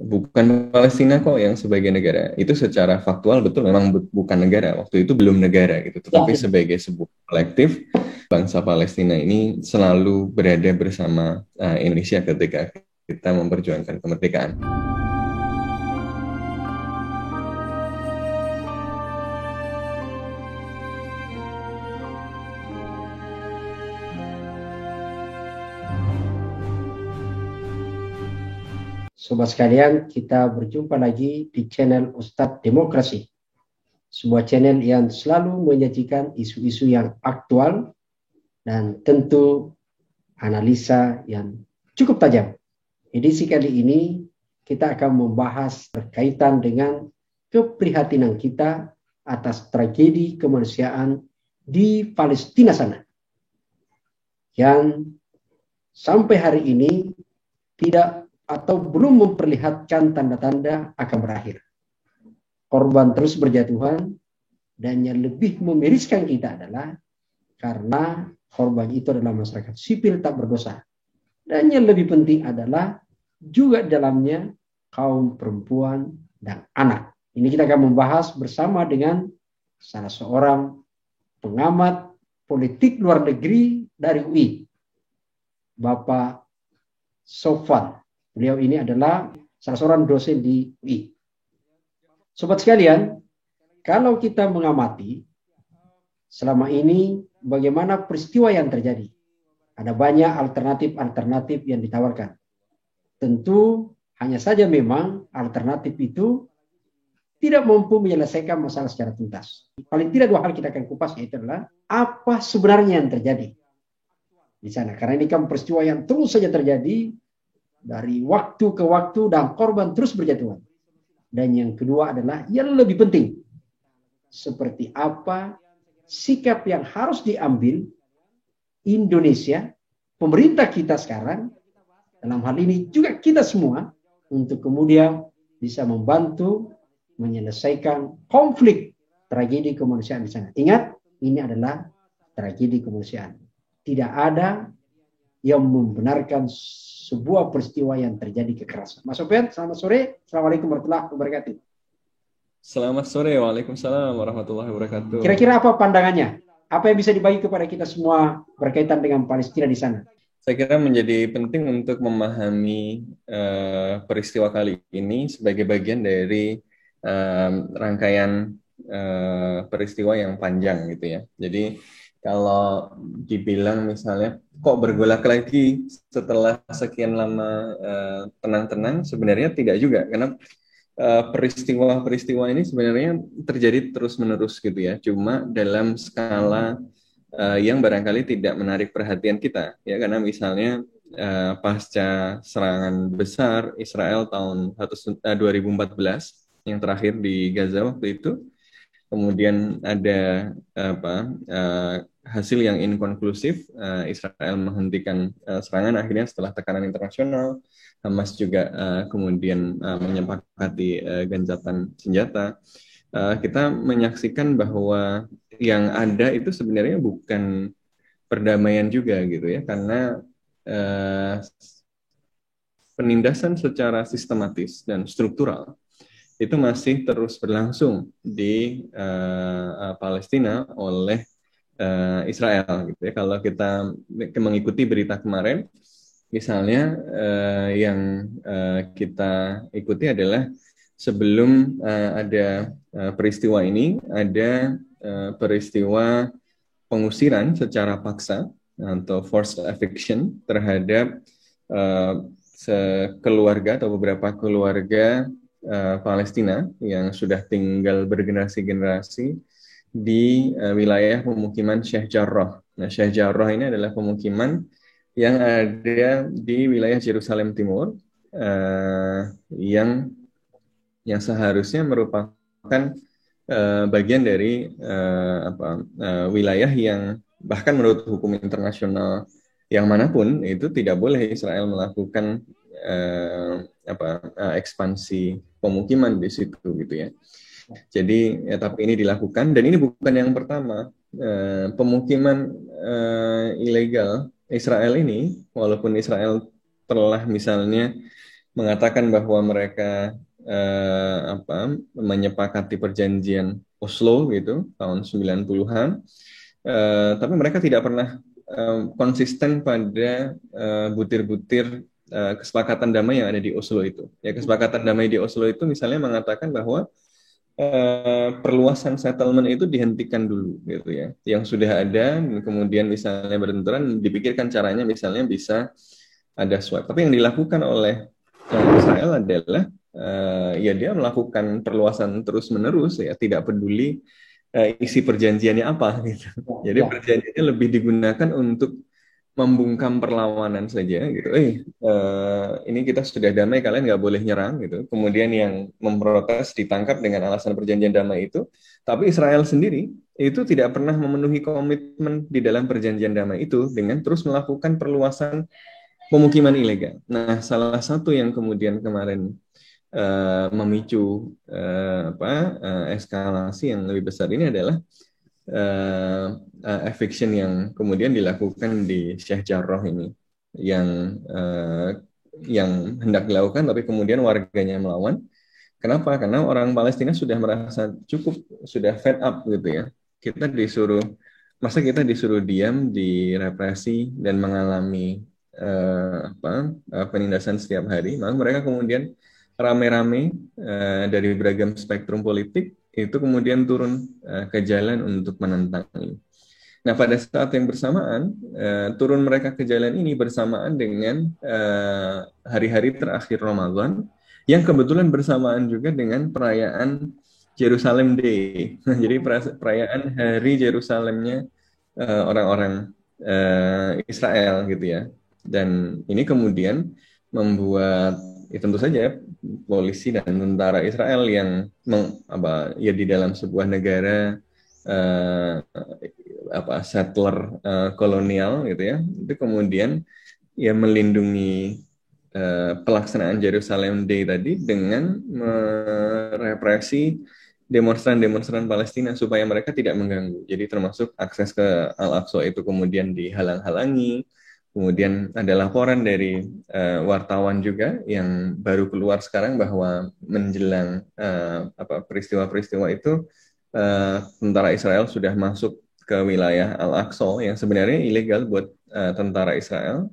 bukan Palestina kok yang sebagai negara. Itu secara faktual betul memang bukan negara. Waktu itu belum negara gitu. Tetapi Ya, sebagai sebuah kolektif, bangsa Palestina ini selalu berada bersama Indonesia ketika kita memperjuangkan kemerdekaan. sobat sekalian, kita berjumpa lagi di channel Ustadz Demokrasi. Sebuah channel yang selalu menyajikan isu-isu yang aktual dan tentu analisa yang cukup tajam. Edisi kali ini kita akan membahas berkaitan dengan keprihatinan kita atas tragedi kemanusiaan di Palestina sana, yang sampai hari ini tidak atau belum memperlihatkan tanda-tanda akan berakhir. Korban terus berjatuhan, dan yang lebih memiriskan kita adalah karena korban itu adalah masyarakat sipil tak berdosa. Dan yang lebih penting adalah juga dalamnya kaum perempuan dan anak. Ini kita akan membahas bersama dengan salah seorang pengamat politik luar negeri dari UI, Bapak Sofwan. Beliau ini adalah salah seorang dosen di UI. Sobat sekalian, kalau kita mengamati selama ini bagaimana peristiwa yang terjadi, ada banyak alternatif-alternatif yang ditawarkan. Tentu hanya saja memang alternatif itu tidak mampu menyelesaikan masalah secara tuntas. Paling tidak dua hal kita akan kupas, yaitu adalah apa sebenarnya yang terjadi di sana. Karena ini kan peristiwa yang terus saja terjadi dari waktu ke waktu dan korban terus berjatuhan. Dan yang kedua adalah yang lebih penting, seperti apa sikap yang harus diambil Indonesia, pemerintah kita sekarang, dalam hal ini juga kita semua, untuk kemudian bisa membantu menyelesaikan konflik tragedi kemanusiaan di sana. Ingat, ini adalah tragedi kemanusiaan. Tidak ada yang membenarkan sebuah peristiwa yang terjadi kekerasan. Mas Sofyan, selamat sore. Assalamualaikum warahmatullahi wabarakatuh. Selamat sore, Waalaikumsalam warahmatullahi wabarakatuh. Kira-kira apa pandangannya? Apa yang bisa dibagi kepada kita semua berkaitan dengan Palestina di sana? Saya kira menjadi penting untuk memahami peristiwa kali ini sebagai bagian dari rangkaian peristiwa yang panjang gitu ya. Jadi kalau dibilang misalnya kok bergolak lagi setelah sekian lama tenang-tenang, sebenarnya tidak juga, karena peristiwa-peristiwa ini sebenarnya terjadi terus-menerus gitu ya. Cuma dalam skala yang barangkali tidak menarik perhatian kita ya, karena misalnya pasca serangan besar Israel tahun 2014 yang terakhir di Gaza waktu itu, kemudian ada hasil yang inkonklusif, Israel menghentikan serangan akhirnya setelah tekanan internasional. Hamas juga kemudian menyepakati gencatan senjata. Kita menyaksikan bahwa yang ada itu sebenarnya bukan perdamaian juga gitu ya, karena penindasan secara sistematis dan struktural itu masih terus berlangsung di Palestina oleh Israel gitu ya. Kalau kita mengikuti berita kemarin, misalnya yang kita ikuti adalah sebelum ada peristiwa ini, ada peristiwa pengusiran secara paksa atau forced eviction terhadap sekeluarga atau beberapa keluarga Palestina yang sudah tinggal bergenerasi-generasi di wilayah pemukiman Sheikh Jarrah. Nah, Sheikh Jarrah ini adalah pemukiman yang ada di wilayah Yerusalem Timur, yang seharusnya merupakan bagian dari wilayah yang bahkan menurut hukum internasional yang manapun itu tidak boleh Israel melakukan ekspansi pemukiman di situ gitu ya. Jadi tapi ini dilakukan, dan ini bukan yang pertama. Pemukiman ilegal Israel ini, walaupun Israel telah misalnya mengatakan bahwa mereka menyepakati perjanjian Oslo gitu tahun 90-an. Tapi mereka tidak pernah konsisten pada butir-butir kesepakatan damai yang ada di Oslo itu. Ya, kesepakatan damai di Oslo itu misalnya mengatakan bahwa perluasan settlement itu dihentikan dulu gitu ya. Yang sudah ada kemudian misalnya bertentangan dipikirkan caranya misalnya bisa ada swap. Tapi yang dilakukan oleh Israel adalah ya dia melakukan perluasan terus-menerus ya, tidak peduli isi perjanjiannya apa gitu. Jadi Ya, perjanjiannya lebih digunakan untuk membungkam perlawanan saja gitu. Ini kita sudah damai, kalian nggak boleh nyerang gitu. Kemudian yang memprotes ditangkap dengan alasan perjanjian damai itu. Tapi Israel sendiri itu tidak pernah memenuhi komitmen di dalam perjanjian damai itu dengan terus melakukan perluasan pemukiman ilegal. Nah, salah satu yang kemudian kemarin memicu eskalasi yang lebih besar ini adalah eviction yang kemudian dilakukan di Syekh Jarrah ini, yang hendak dilakukan tapi kemudian warganya melawan. Kenapa? Karena orang Palestina sudah merasa cukup, sudah fed up gitu ya. Masa kita disuruh diam, direpresi dan mengalami penindasan setiap hari. Maka mereka kemudian rame-rame dari beragam spektrum politik itu kemudian turun ke jalan untuk menentang ini. Nah, pada saat yang bersamaan, turun mereka ke jalan ini bersamaan dengan hari-hari terakhir Ramadan, yang kebetulan bersamaan juga dengan perayaan Jerusalem Day. Jadi perayaan hari Jerusalemnya orang-orang Israel gitu ya. Dan ini kemudian membuat tentu saja polisi dan tentara Israel yang ya di dalam sebuah negara settler kolonial gitu ya, itu kemudian ya melindungi pelaksanaan Jerusalem Day tadi dengan merepresi demonstran-demonstran Palestina supaya mereka tidak mengganggu. Jadi termasuk akses ke Al-Aqsa itu kemudian dihalang-halangi. Kemudian ada laporan dari wartawan juga yang baru keluar sekarang bahwa menjelang peristiwa-peristiwa itu tentara Israel sudah masuk ke wilayah Al-Aqsa yang sebenarnya ilegal buat tentara Israel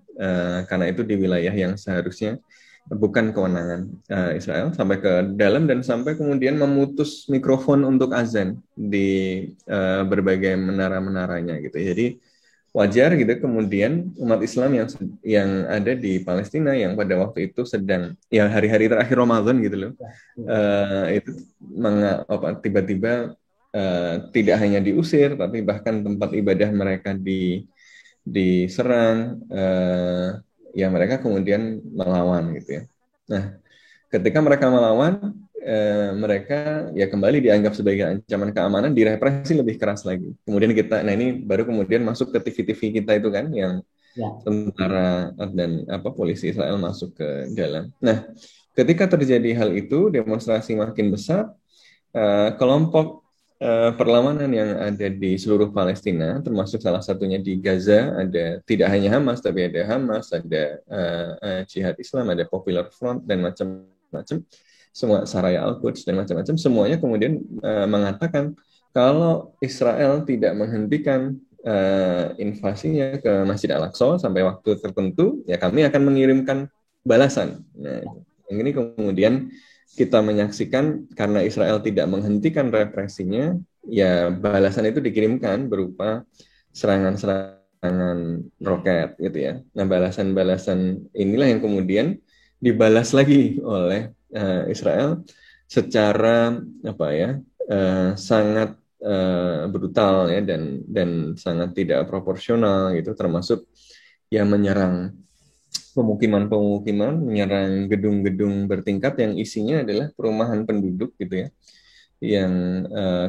karena itu di wilayah yang seharusnya bukan kewenangan Israel, sampai ke dalam dan sampai kemudian memutus mikrofon untuk azan di berbagai menara-menaranya gitu. Jadi wajar gitu kemudian umat Islam yang ada di Palestina yang pada waktu itu sedang ya hari-hari terakhir Ramadan gitu loh, itu tiba-tiba tidak hanya diusir tapi bahkan tempat ibadah mereka diserang, ya mereka kemudian melawan gitu ya. Nah, ketika mereka melawan, mereka ya kembali dianggap sebagai ancaman keamanan, direpresi lebih keras lagi. Kemudian nah ini baru kemudian masuk ke TV-TV kita itu kan, yang ya, tentara dan polisi Israel masuk ke dalam. Nah, ketika terjadi hal itu, demonstrasi makin besar, kelompok perlawanan yang ada di seluruh Palestina, termasuk salah satunya di Gaza, ada tidak hanya Hamas, tapi ada Hamas, ada Jihad Islam, ada Popular Front, dan macam-macam, semua Saraya Al-Quds, dan macam-macam, semuanya kemudian mengatakan kalau Israel tidak menghentikan invasinya ke Masjid Al-Aqsa sampai waktu tertentu, ya kami akan mengirimkan balasan. Nah, yang ini kemudian kita menyaksikan karena Israel tidak menghentikan represinya, ya balasan itu dikirimkan berupa serangan-serangan roket gitu ya. Nah, balasan-balasan inilah yang kemudian dibalas lagi oleh Israel secara sangat brutal ya, dan sangat tidak proporsional gitu, termasuk ya menyerang pemukiman-pemukiman, menyerang gedung-gedung bertingkat yang isinya adalah perumahan penduduk gitu ya, yang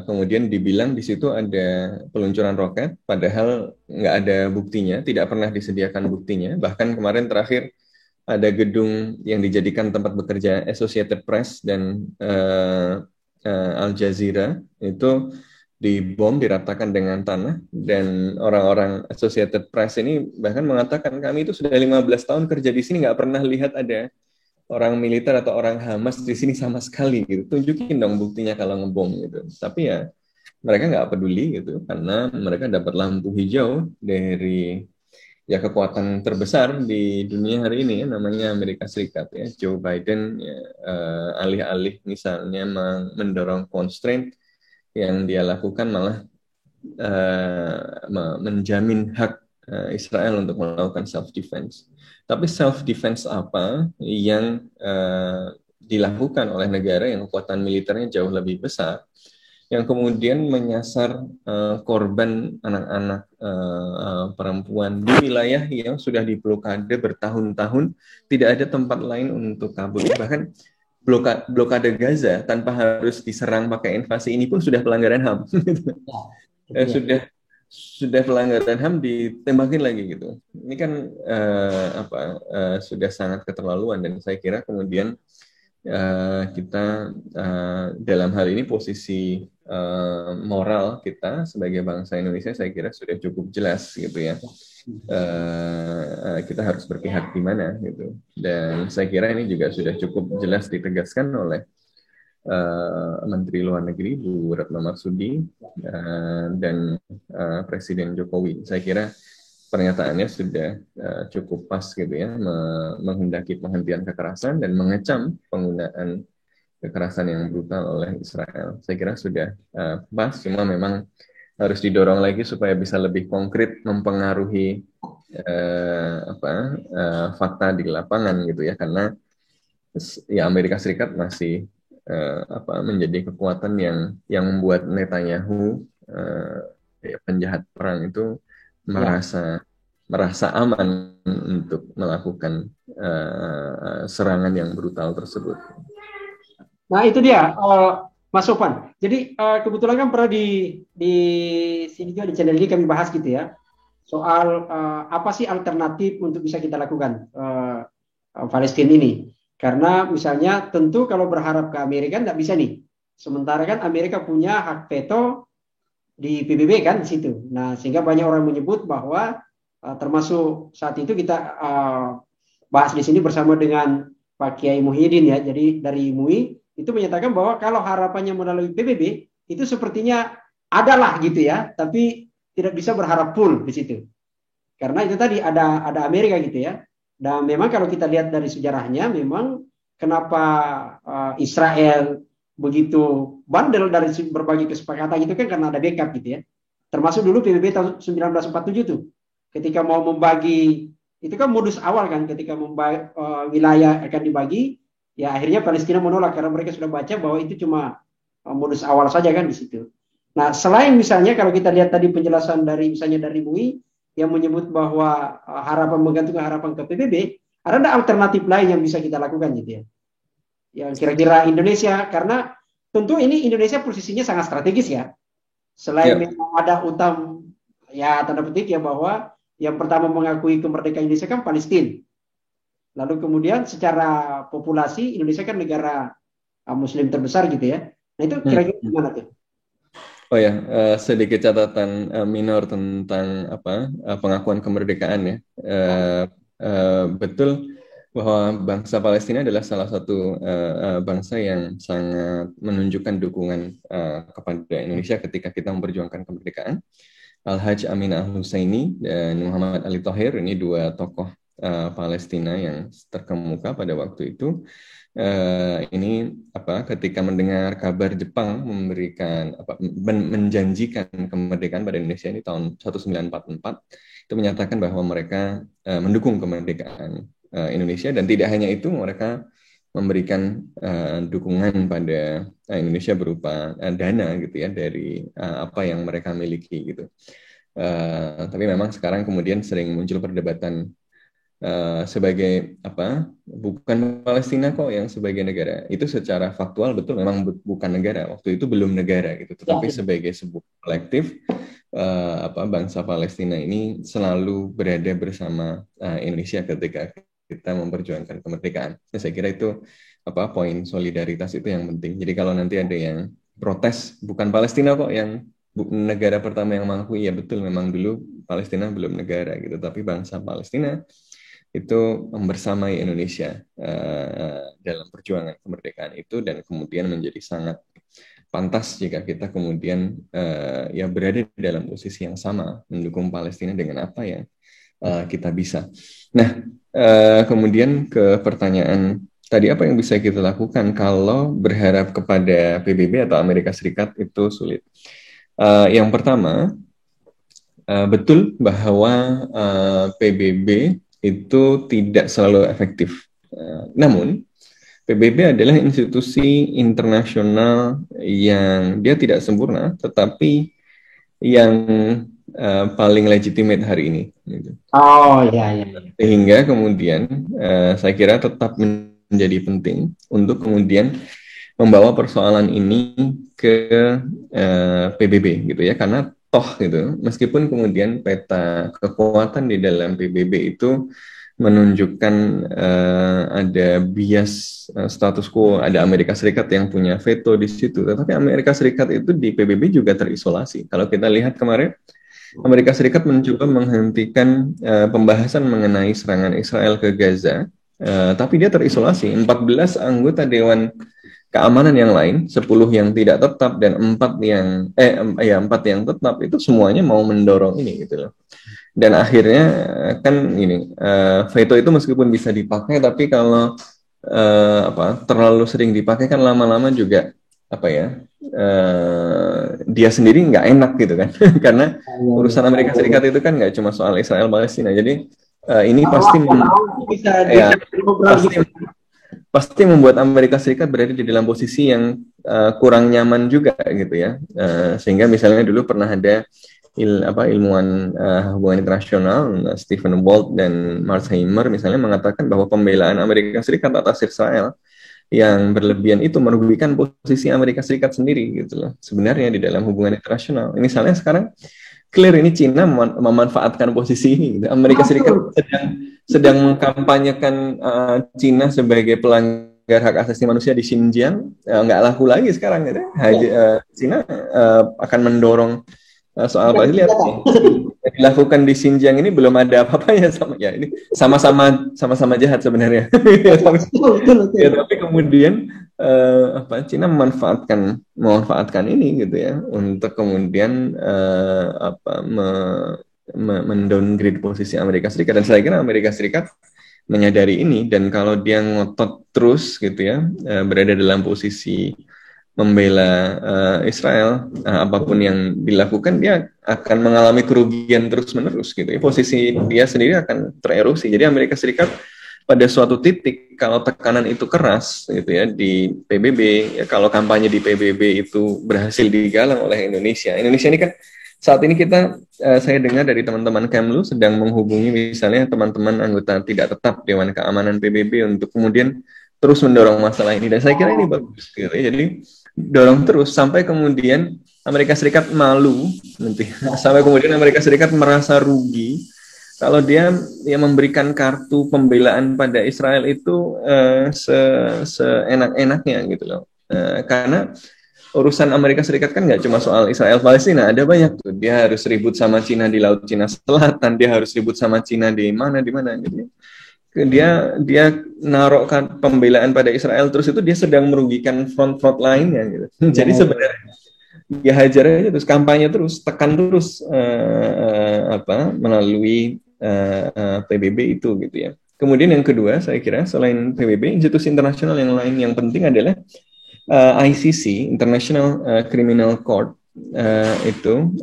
kemudian dibilang di situ ada peluncuran roket, padahal nggak ada buktinya, tidak pernah disediakan buktinya. Bahkan kemarin terakhir ada gedung yang dijadikan tempat bekerja Associated Press dan Al Jazeera itu dibom, diratakan dengan tanah, dan orang-orang Associated Press ini bahkan mengatakan kami itu sudah 15 tahun kerja di sini nggak pernah lihat ada orang militer atau orang Hamas di sini sama sekali gitu. Tunjukin dong buktinya kalau ngebom gitu. Tapi ya mereka nggak peduli gitu karena mereka dapat lampu hijau dari ya kekuatan terbesar di dunia hari ini ya, namanya Amerika Serikat ya. Joe Biden ya, alih-alih misalnya mendorong constraint yang dia lakukan malah menjamin hak Israel untuk melakukan self defense. Tapi self defense apa yang dilakukan oleh negara yang kekuatan militernya jauh lebih besar, yang kemudian menyasar korban anak-anak perempuan di wilayah yang sudah diblokade bertahun-tahun, tidak ada tempat lain untuk kabur. Bahkan blokade Gaza tanpa harus diserang pakai invasi ini pun sudah pelanggaran HAM. Ya, itu dia. Sudah pelanggaran HAM ditembakin lagi gitu. Ini kan sudah sangat keterlaluan dan saya kira kemudian kita dalam hal ini posisi moral kita sebagai bangsa Indonesia saya kira sudah cukup jelas gitu ya. Kita harus berpihak di mana gitu. Dan saya kira ini juga sudah cukup jelas ditegaskan oleh Menteri Luar Negeri Bu Retno Marsudi dan Presiden Jokowi. Saya kira pernyataannya sudah cukup pas gitu ya, menghendaki penghentian kekerasan dan mengecam penggunaan kekerasan yang brutal oleh Israel. Saya kira sudah pas, cuma memang harus didorong lagi supaya bisa lebih konkret mempengaruhi fakta di lapangan gitu ya, karena ya Amerika Serikat masih menjadi kekuatan yang membuat Netanyahu penjahat perang itu Ya. merasa aman untuk melakukan serangan yang brutal tersebut. Nah, itu dia, Mas Sofan. Jadi kebetulan kan pernah di sini juga di channel ini kami bahas gitu ya, soal apa sih alternatif untuk bisa kita lakukan Palestina ini. Karena misalnya tentu kalau berharap ke Amerika nggak bisa nih. Sementara kan Amerika punya hak veto di PBB kan di situ. Nah, sehingga banyak orang menyebut bahwa termasuk saat itu kita bahas di sini bersama dengan Pak Kiai Muhyiddin ya. Jadi dari MUI itu menyatakan bahwa kalau harapannya melalui PBB itu sepertinya adalah gitu ya, tapi tidak bisa berharap full di situ. Karena itu tadi ada Amerika gitu ya. Dan memang kalau kita lihat dari sejarahnya, memang kenapa Israel begitu bandel dari berbagai kesepakatan itu kan karena ada backup gitu ya. Termasuk dulu PBB tahun 1947 tuh. Ketika mau membagi, itu kan modus awal kan, ketika wilayah akan dibagi, ya akhirnya Palestina menolak karena mereka sudah baca bahwa itu cuma modus awal saja kan di situ. Nah, selain misalnya kalau kita lihat tadi penjelasan dari misalnya dari MUI yang menyebut bahwa harapan menggantungkan harapan ke PBB, ada alternatif lain yang bisa kita lakukan gitu ya. Yang kira-kira Indonesia, karena tentu ini Indonesia posisinya sangat strategis ya. Selain memang ada utang ya tanda petik ya bahwa yang pertama mengakui kemerdekaan Indonesia kan Palestina. Lalu kemudian secara populasi Indonesia kan negara Muslim terbesar gitu ya. Nah itu kira-kira gimana tuh? Oh ya, sedikit catatan minor tentang pengakuan kemerdekaan ya. Betul bahwa bangsa Palestina adalah salah satu bangsa yang sangat menunjukkan dukungan kepada Indonesia ketika kita memperjuangkan kemerdekaan. Al-Hajj Amin Al-Husaini dan Muhammad Ali Thohir, ini dua tokoh Palestina yang terkemuka pada waktu itu. Ini ketika mendengar kabar Jepang menjanjikan kemerdekaan pada Indonesia ini tahun 1944, itu menyatakan bahwa mereka mendukung kemerdekaan Indonesia, dan tidak hanya itu, mereka memberikan dukungan pada Indonesia berupa dana gitu ya dari apa yang mereka miliki gitu. Tapi memang sekarang kemudian sering muncul perdebatan sebagai bukan Palestina kok yang sebagai negara. Itu secara faktual betul memang bukan negara, waktu itu belum negara gitu, tetapi sebagai sebuah kolektif bangsa Palestina ini selalu berada bersama Indonesia ketika kita memperjuangkan kemerdekaan. Nah, saya kira itu poin solidaritas itu yang penting. Jadi kalau nanti ada yang protes, bukan Palestina kok yang negara pertama yang mengakui, ya betul memang dulu Palestina belum negara gitu, tapi bangsa Palestina itu membersamai Indonesia dalam perjuangan kemerdekaan itu, dan kemudian menjadi sangat pantas jika kita kemudian ya berada di dalam posisi yang sama mendukung Palestina dengan apa yang kita bisa. Nah, kemudian ke pertanyaan tadi, apa yang bisa kita lakukan kalau berharap kepada PBB atau Amerika Serikat itu sulit? Yang pertama, betul bahwa PBB itu tidak selalu efektif. Namun, PBB adalah institusi internasional yang dia tidak sempurna, tetapi yang paling legitimate hari ini. Gitu. Oh ya ya. Sehingga kemudian saya kira tetap menjadi penting untuk kemudian membawa persoalan ini ke PBB gitu ya, karena toh gitu, meskipun kemudian peta kekuatan di dalam PBB itu menunjukkan ada bias status quo, ada Amerika Serikat yang punya veto di situ, tetapi Amerika Serikat itu di PBB juga terisolasi. Kalau kita lihat kemarin, Amerika Serikat mencoba menghentikan pembahasan mengenai serangan Israel ke Gaza, tapi dia terisolasi. 14 anggota Dewan Keamanan yang lain, 10 yang tidak tetap dan 4 yang tetap, itu semuanya mau mendorong ini gitu loh. Dan akhirnya kan ini veto itu meskipun bisa dipakai, tapi kalau terlalu sering dipakai kan lama-lama juga dia sendiri nggak enak gitu kan. Karena urusan Amerika Serikat itu kan nggak cuma soal Israel Palestina. Jadi ini pasti membuat Amerika Serikat berada di dalam posisi yang kurang nyaman juga gitu ya. Sehingga misalnya dulu pernah ada ilmuwan hubungan internasional Stephen Walt dan Marsheimer misalnya mengatakan bahwa pembelaan Amerika Serikat atas Israel yang berlebihan itu merugikan posisi Amerika Serikat sendiri gitu loh. Sebenarnya di dalam hubungan internasional. Misalnya sekarang clear ini Cina memanfaatkan posisi ini. Gitu. Amerika Serikat sedang mengkampanyekan Cina sebagai pelanggar hak asasi manusia di Xinjiang, nggak laku lagi sekarang gitu. Cina akan mendorong soal apa? Lihat nih, dilakukan di Xinjiang ini belum ada apa-apanya ini sama-sama jahat sebenarnya. Tapi kemudian Cina memanfaatkan ini gitu ya untuk kemudian mendowngrade posisi Amerika Serikat, dan saya kira Amerika Serikat menyadari ini, dan kalau dia ngotot terus gitu ya berada dalam posisi membela Israel, apapun yang dilakukan dia akan mengalami kerugian terus-menerus gitu ya. Posisi dia sendiri akan tererosi. Jadi Amerika Serikat pada suatu titik kalau tekanan itu keras gitu ya di PBB, ya, kalau kampanye di PBB itu berhasil digalang oleh Indonesia ini kan saat ini saya dengar dari teman-teman Kemlu sedang menghubungi misalnya teman-teman anggota tidak tetap Dewan Keamanan PBB untuk kemudian terus mendorong masalah ini, dan saya kira ini bagus gitu ya. Jadi dorong terus sampai kemudian Amerika Serikat malu nanti, sampai kemudian Amerika Serikat merasa rugi kalau dia memberikan kartu pembelaan pada Israel itu seenak-enaknya gitu loh. Karena urusan Amerika Serikat kan nggak cuma soal Israel Palestina, ada banyak tuh. Dia harus ribut sama Cina di Laut Cina Selatan, dia harus ribut sama Cina di mana gitu. Dia naruhkan pembelaan pada Israel, terus itu dia sedang merugikan front lainnya gitu. Jadi sebenarnya dia hajar aja terus, kampanye terus, tekan terus melalui PBB itu gitu ya. Kemudian yang kedua, saya kira selain PBB, institusi internasional yang lain yang penting adalah ICC, International Criminal Court, itu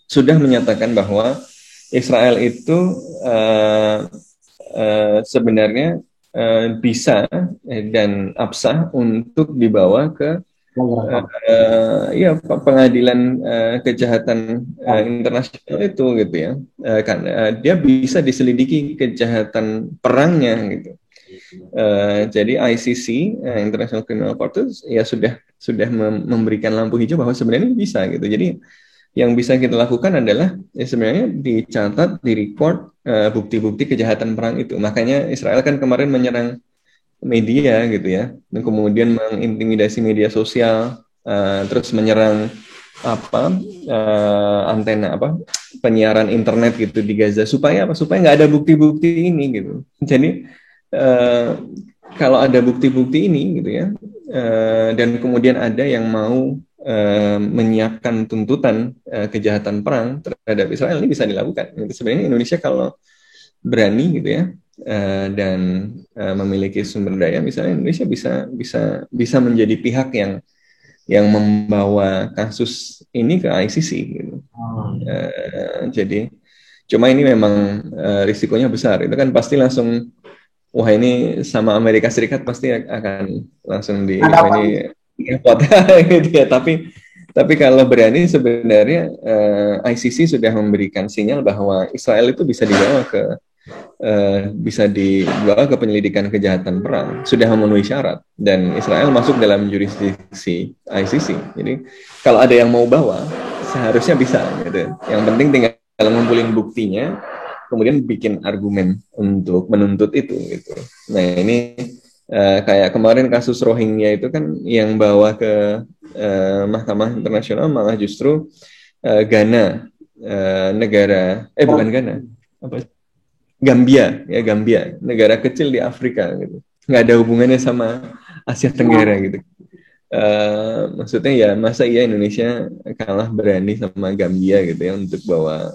sudah menyatakan bahwa Israel itu sebenarnya bisa dan absah untuk dibawa ke pengadilan kejahatan internasional itu gitu ya, karena dia bisa diselidiki kejahatan perangnya gitu. Jadi ICC, International Criminal Court, ya sudah memberikan lampu hijau bahwa sebenarnya bisa gitu. Jadi yang bisa kita lakukan adalah sebenarnya dicatat, di-record bukti-bukti kejahatan perang itu. Makanya Israel kan kemarin menyerang media gitu ya, dan kemudian mengintimidasi media sosial, terus menyerang apa antena apa penyiaran internet gitu di Gaza supaya apa? Supaya nggak ada bukti-bukti ini gitu. Jadi eh, kalau ada bukti-bukti ini gitu ya, dan kemudian ada yang mau menyiapkan tuntutan kejahatan perang terhadap Israel, ini bisa dilakukan. Itu sebenarnya Indonesia kalau berani gitu ya, dan memiliki sumber daya, misalnya Indonesia bisa bisa bisa menjadi pihak yang membawa kasus ini ke ICC gitu. Jadi cuma ini memang risikonya besar. Itu kan pasti langsung, wah ini sama Amerika Serikat pasti akan langsung di, Ada wah apa? ini repot gitu ya. Tapi kalau berani sebenarnya ICC sudah memberikan sinyal bahwa Israel itu bisa dibawa ke penyelidikan kejahatan perang, sudah memenuhi syarat, dan Israel masuk dalam jurisdiksi ICC. Jadi kalau ada yang mau bawa, seharusnya bisa gitu. Yang penting tinggal ngumpulin buktinya, kemudian bikin argumen untuk menuntut itu gitu. Nah ini kayak kemarin kasus Rohingya itu kan yang bawa ke Mahkamah Internasional malah justru Ghana, negara bukan Ghana, apa, Gambia ya, Gambia, negara kecil di Afrika gitu, nggak ada hubungannya sama Asia Tenggara gitu. Maksudnya ya masa iya Indonesia kalah berani sama Gambia gitu ya untuk bawa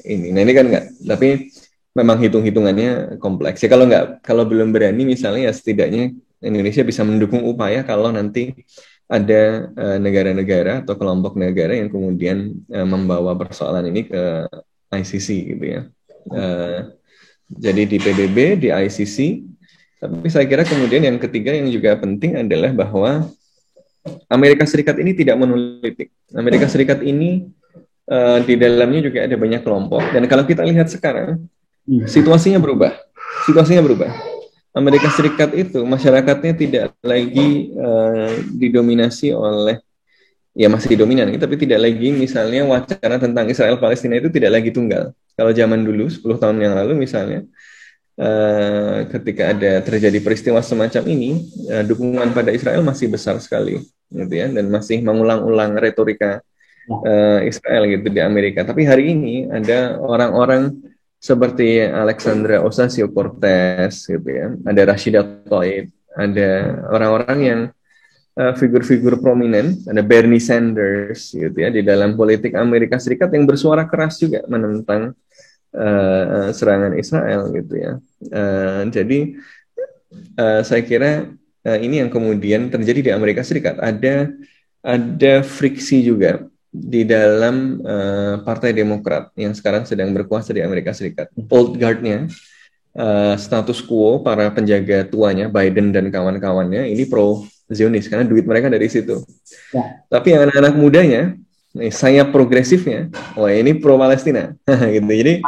ini. Nah ini kan nggak, tapi memang hitung-hitungannya kompleks ya. Kalau belum berani misalnya, ya setidaknya Indonesia bisa mendukung upaya kalau nanti ada negara-negara atau kelompok negara yang kemudian membawa persoalan ini ke ICC gitu ya. Jadi di PBB, di ICC. Tapi saya kira kemudian yang ketiga yang juga penting adalah bahwa Amerika Serikat ini tidak monolitik. Amerika Serikat ini di dalamnya juga ada banyak kelompok. Dan kalau kita lihat sekarang, situasinya berubah. Situasinya berubah. Amerika Serikat itu masyarakatnya tidak lagi didominasi oleh, ya masih dominan, tapi tidak lagi misalnya wacana tentang Israel Palestina itu tidak lagi tunggal. Kalau zaman dulu 10 tahun yang lalu misalnya, ketika ada terjadi peristiwa semacam ini, dukungan pada Israel masih besar sekali, gitu ya, dan masih mengulang-ulang retorika Israel gitu di Amerika. Tapi hari ini ada orang-orang seperti Alexandra Ocasio-Cortez, gitu ya, ada Rashida Tlaib, ada orang-orang yang figur-figur prominent, ada Bernie Sanders gitu ya di dalam politik Amerika Serikat yang bersuara keras juga menentang serangan Israel gitu ya. Jadi saya kira ini yang kemudian terjadi di Amerika Serikat. Ada friksi juga di dalam Partai Demokrat yang sekarang sedang berkuasa di Amerika Serikat. Old guard-nya, status quo, para penjaga tuanya Biden dan kawan-kawannya ini pro Zionis karena duit mereka dari situ. Ya. Tapi yang anak-anak mudanya, saya progresifnya, wah ini pro Palestina, gitu. Jadi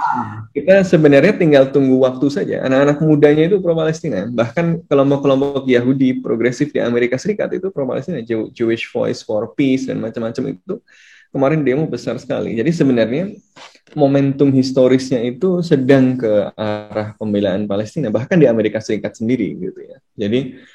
kita sebenarnya tinggal tunggu waktu saja. Anak-anak mudanya itu pro Palestina. Bahkan kelompok-kelompok Yahudi progresif di Amerika Serikat itu pro Palestina, Jewish Voice for Peace dan macam-macam itu. Kemarin demo besar sekali. Jadi sebenarnya momentum historisnya itu sedang ke arah pembelaan Palestina, bahkan di Amerika Serikat sendiri, gitu ya. Jadi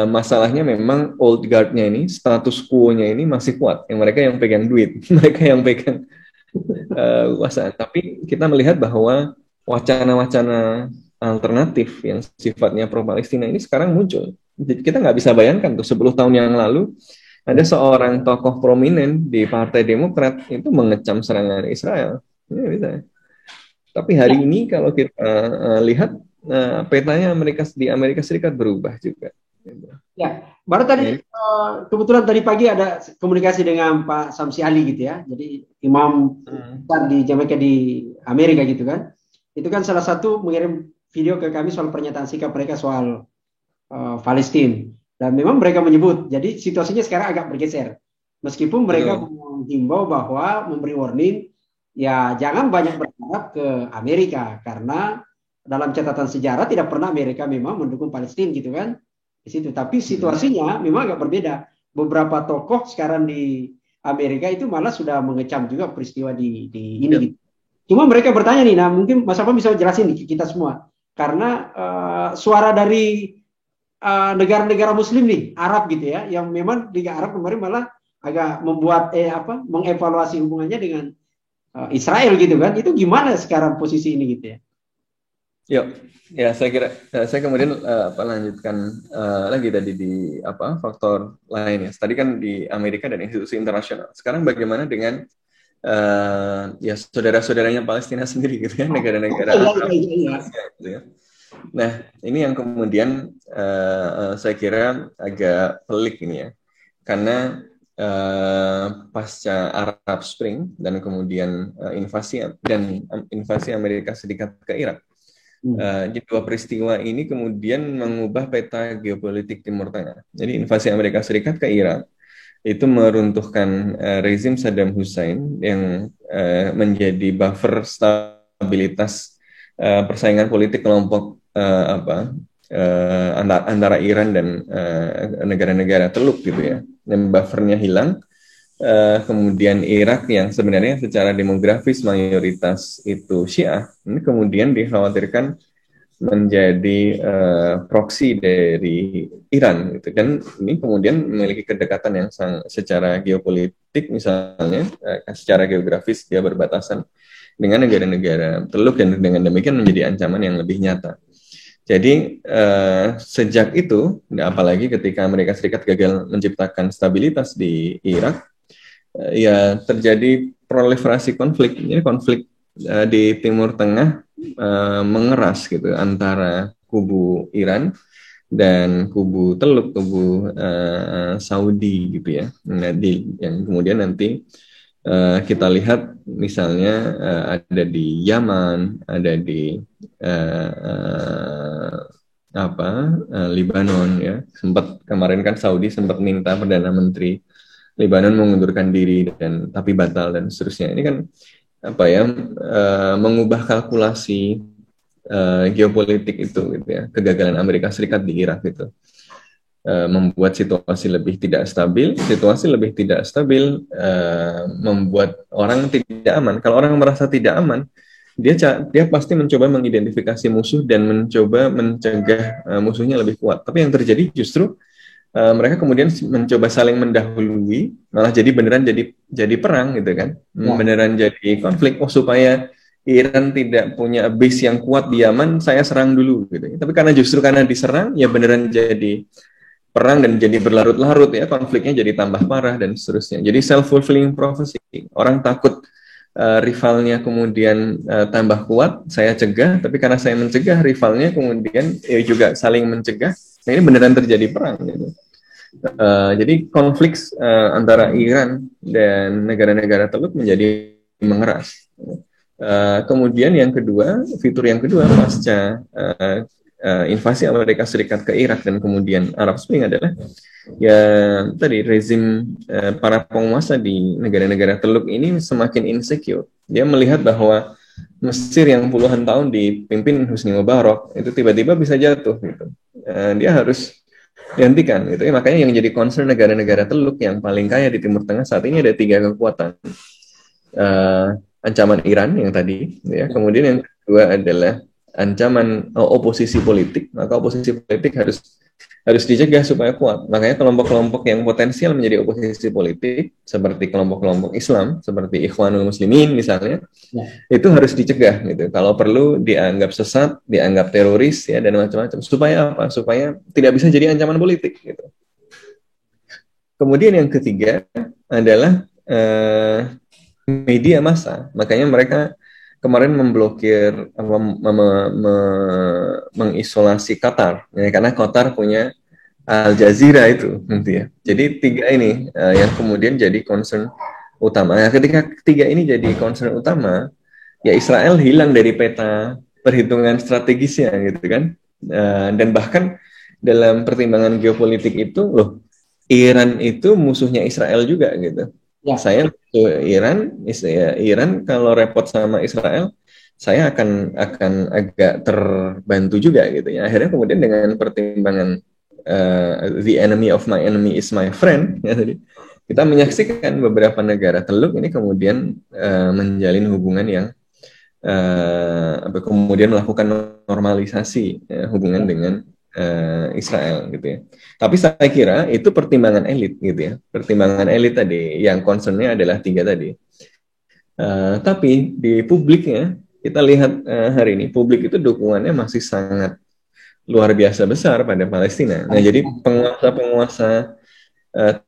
masalahnya memang old guard-nya ini, status quo-nya ini masih kuat. Yang mereka yang pegang duit, mereka yang pegang kekuasaan. Tapi kita melihat bahwa wacana-wacana alternatif yang sifatnya pro-Palestina ini sekarang muncul. Jadi kita nggak bisa bayangkan tuh 10 tahun yang lalu ada seorang tokoh prominent di Partai Demokrat itu mengecam serangan Israel. Ya, bisa. Tapi hari ini kalau kita lihat petanya di Amerika Serikat berubah juga. Ya, baru tadi kebetulan tadi pagi ada komunikasi dengan Pak Samsi Ali gitu ya. Jadi imam di Jamaika di Amerika gitu kan. Itu kan salah satu mengirim video ke kami soal pernyataan sikap mereka soal Palestina. Dan memang mereka menyebut, jadi situasinya sekarang agak bergeser. Meskipun mereka menghimbau bahwa memberi warning, ya jangan banyak berharap ke Amerika karena dalam catatan sejarah tidak pernah Amerika memang mendukung Palestina gitu kan. Di situ. Tapi situasinya memang agak berbeda. Beberapa tokoh sekarang di Amerika itu malah sudah mengecam juga peristiwa di ini. Gitu. Cuma mereka bertanya nih, nah mungkin Mas Afam bisa jelasin nih kita semua. Karena suara dari negara-negara Muslim nih, Arab gitu ya, yang memang Liga Arab kemarin malah agak membuat mengevaluasi hubungannya dengan Israel gitu kan. Itu gimana sekarang posisi ini gitu ya? Yuk, ya saya kira saya kemudian lanjutkan lagi tadi di faktor lainnya. Tadi kan di Amerika dan institusi internasional. Sekarang bagaimana dengan ya saudara-saudaranya Palestina sendiri gitu ya, negara-negara Arab, Asia gitu ya. Nah, ini yang kemudian saya kira agak pelik ini ya, karena pasca Arab Spring dan kemudian invasi Amerika Serikat ke Irak. Di dua peristiwa ini kemudian mengubah peta geopolitik Timur Tengah. Jadi invasi Amerika Serikat ke Irak itu meruntuhkan rezim Saddam Hussein yang menjadi buffer stabilitas persaingan politik kelompok antara Iran dan negara-negara Teluk gitu ya. Dan buffernya hilang. Kemudian Irak yang sebenarnya secara demografis mayoritas itu Syiah, ini kemudian dikhawatirkan menjadi proksi dari Iran gitu. Dan ini kemudian memiliki kedekatan yang secara geopolitik misalnya secara geografis dia berbatasan dengan negara-negara Teluk dan dengan demikian menjadi ancaman yang lebih nyata. Jadi sejak itu, apalagi ketika Amerika Serikat gagal menciptakan stabilitas di Irak, ya terjadi proliferasi konflik. Ini konflik di Timur Tengah mengeras gitu antara kubu Iran dan kubu Teluk, kubu Saudi gitu ya. Nah, yang kemudian nanti kita lihat misalnya ada di Yaman, ada di Lebanon ya. Sempat kemarin kan Saudi sempat minta Perdana Menteri Lebanon mengundurkan diri tapi batal dan seterusnya. Ini kan mengubah kalkulasi geopolitik itu gitu ya. Kegagalan Amerika Serikat di Irak itu membuat situasi lebih tidak stabil, membuat orang tidak aman. Kalau orang merasa tidak aman, dia pasti mencoba mengidentifikasi musuh dan mencoba mencegah musuhnya lebih kuat. Tapi yang terjadi justru mereka kemudian mencoba saling mendahului, malah jadi beneran jadi perang gitu kan, beneran jadi konflik. Supaya Iran tidak punya base yang kuat di Yaman, saya serang dulu gitu. Tapi karena diserang, ya beneran jadi perang dan jadi berlarut-larut ya, konfliknya jadi tambah parah dan seterusnya. Jadi self-fulfilling prophecy. Orang takut rivalnya kemudian tambah kuat, saya cegah, tapi karena saya mencegah rivalnya kemudian juga saling mencegah. Nah, ini beneran terjadi perang gitu. Jadi konflik antara Iran dan negara-negara Teluk menjadi mengeras. Kemudian fitur yang kedua pasca invasi Amerika Serikat ke Irak dan kemudian Arab Spring adalah ya tadi rezim para penguasa di negara-negara Teluk ini semakin insecure. Dia melihat bahwa Mesir yang puluhan tahun dipimpin Husni Mubarak itu tiba-tiba bisa jatuh gitu. Dia harus dihentikan gitu ya. Makanya yang jadi concern negara-negara Teluk yang paling kaya di Timur Tengah saat ini ada 3 kekuatan. Ancaman Iran yang tadi ya. Kemudian yang kedua adalah ancaman oposisi politik. Maka oposisi politik harus dicegah supaya kuat. Makanya kelompok-kelompok yang potensial menjadi oposisi politik seperti kelompok-kelompok Islam seperti Ikhwanul Muslimin misalnya, itu harus dicegah gitu. Kalau perlu dianggap sesat, dianggap teroris ya dan macam-macam. Supaya apa? Supaya tidak bisa jadi ancaman politik gitu. Kemudian yang ketiga adalah media massa. Makanya mereka kemarin memblokir, mengisolasi Qatar, ya, karena Qatar punya Al Jazeera itu, gitu ya. Jadi 3 ini yang kemudian jadi concern utama. Nah, ketika 3 ini jadi concern utama, ya Israel hilang dari peta perhitungan strategisnya, gitu kan. Dan bahkan dalam pertimbangan geopolitik itu, loh, Iran itu musuhnya Israel juga, gitu. Ya. Saya Iran kalau repot sama Israel, saya akan agak terbantu juga gitu ya. Akhirnya kemudian dengan pertimbangan the enemy of my enemy is my friend ya, tadi kita menyaksikan beberapa negara Teluk ini kemudian menjalin hubungan yang kemudian melakukan normalisasi hubungan dengan Israel gitu ya. Tapi saya kira itu pertimbangan elit gitu ya. Pertimbangan elit tadi yang concernnya adalah tiga tadi. Tapi di publiknya kita lihat hari ini publik itu dukungannya masih sangat luar biasa besar pada Palestina. Nah, jadi penguasa-penguasa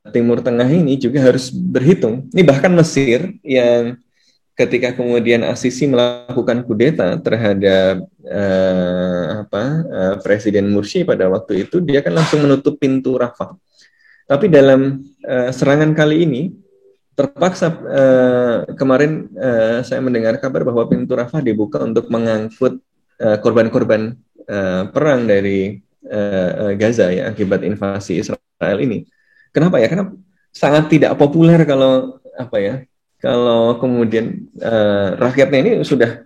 Timur Tengah ini juga harus berhitung. Ini bahkan Mesir yang ketika kemudian Asisi melakukan kudeta terhadap Presiden Mursi pada waktu itu, dia kan langsung menutup pintu Rafah. Tapi dalam serangan kali ini terpaksa kemarin saya mendengar kabar bahwa pintu Rafah dibuka untuk mengangkut korban-korban perang dari Gaza ya akibat invasi Israel ini. Kenapa ya? Karena sangat tidak populer kalau kalau kemudian rakyatnya ini sudah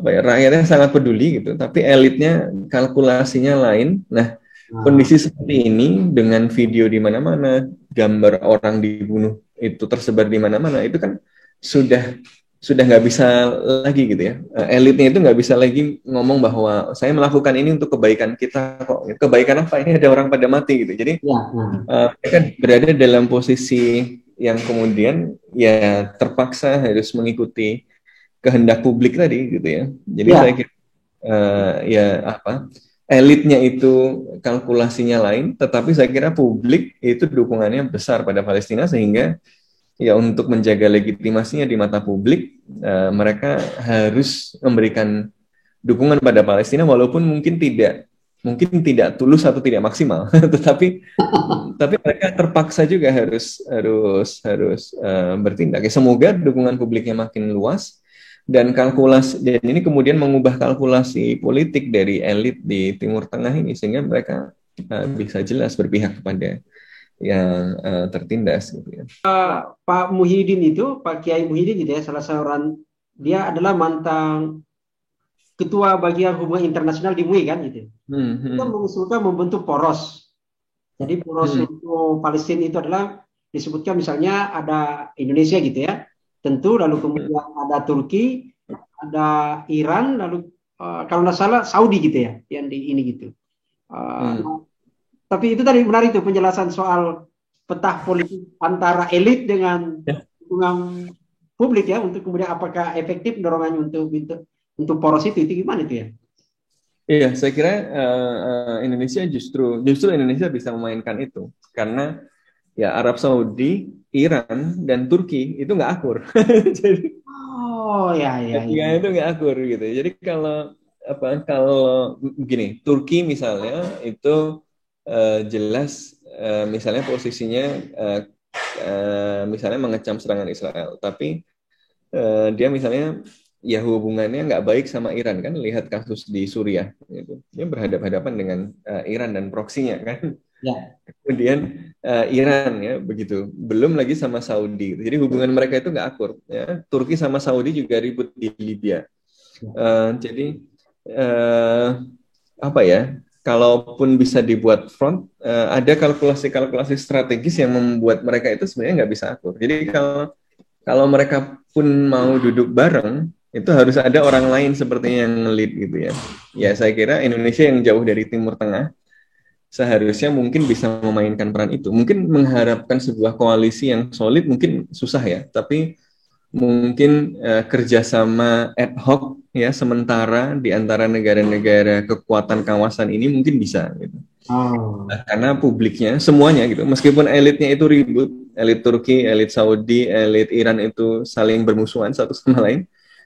rakyatnya sangat peduli gitu, tapi elitnya kalkulasinya lain. Nah, kondisi seperti ini dengan video di mana-mana, gambar orang dibunuh itu tersebar di mana-mana, itu kan sudah nggak bisa lagi gitu ya. Elitnya itu nggak bisa lagi ngomong bahwa saya melakukan ini untuk kebaikan kita kok. Kebaikan apa? Ini ada orang pada mati gitu. Jadi mereka berada dalam posisi yang kemudian ya terpaksa harus mengikuti kehendak publik tadi gitu ya. Jadi saya kira elitnya itu kalkulasinya lain, tetapi saya kira publik itu dukungannya besar pada Palestina sehingga ya untuk menjaga legitimasinya di mata publik mereka harus memberikan dukungan pada Palestina walaupun mungkin tidak tulus atau tidak maksimal, tetapi mereka terpaksa juga harus bertindak. Ya, semoga dukungan publiknya makin luas dan ini kemudian mengubah kalkulasi politik dari elit di Timur Tengah ini sehingga mereka bisa jelas berpihak kepada yang tertindas gitu ya. Pak Muhyiddin itu, Pak Kiai Muhyiddin gitu ya, salah seorang, dia adalah mantan ketua bagian hubungan internasional di MUI kan gitu. Kita mengusulkan membentuk poros. Jadi poros untuk Palestina itu adalah disebutkan misalnya ada Indonesia gitu ya, tentu, lalu kemudian ada Turki, ada Iran, lalu kalau nggak salah Saudi gitu ya, yang di ini gitu. Tapi itu tadi menarik tuh penjelasan soal peta politik antara elit dengan dukungan publik ya, untuk kemudian apakah efektif dorongannya untuk poros itu gimana itu ya? Iya, saya kira Indonesia justru Indonesia bisa memainkan itu karena ya Arab Saudi, Iran dan Turki itu nggak akur. Jadi itu nggak akur gitu. Jadi kalau begini, Turki misalnya itu jelas misalnya posisinya misalnya mengecam serangan Israel, tapi dia misalnya ya hubungannya nggak baik sama Iran kan, lihat kasus di Suriah gitu. Dia berhadapan-hadapan dengan Iran dan proksinya kan. Ya. Kemudian Iran ya begitu, belum lagi sama Saudi. Jadi hubungan mereka itu nggak akur. Ya. Turki sama Saudi juga ribut di Libya. Jadi kalaupun bisa dibuat front, ada kalkulasi-kalkulasi strategis yang membuat mereka itu sebenarnya nggak bisa akur. Jadi kalau mereka pun mau duduk bareng, itu harus ada orang lain sepertinya yang nge-lead gitu ya. Ya saya kira Indonesia yang jauh dari Timur Tengah seharusnya mungkin bisa memainkan peran itu. Mungkin mengharapkan sebuah koalisi yang solid mungkin susah ya, tapi mungkin kerjasama ad hoc ya sementara di antara negara-negara kekuatan kawasan ini mungkin bisa gitu. Karena publiknya semuanya gitu, meskipun elitnya itu ribut, elit Turki, elit Saudi, elit Iran itu saling bermusuhan satu sama lain,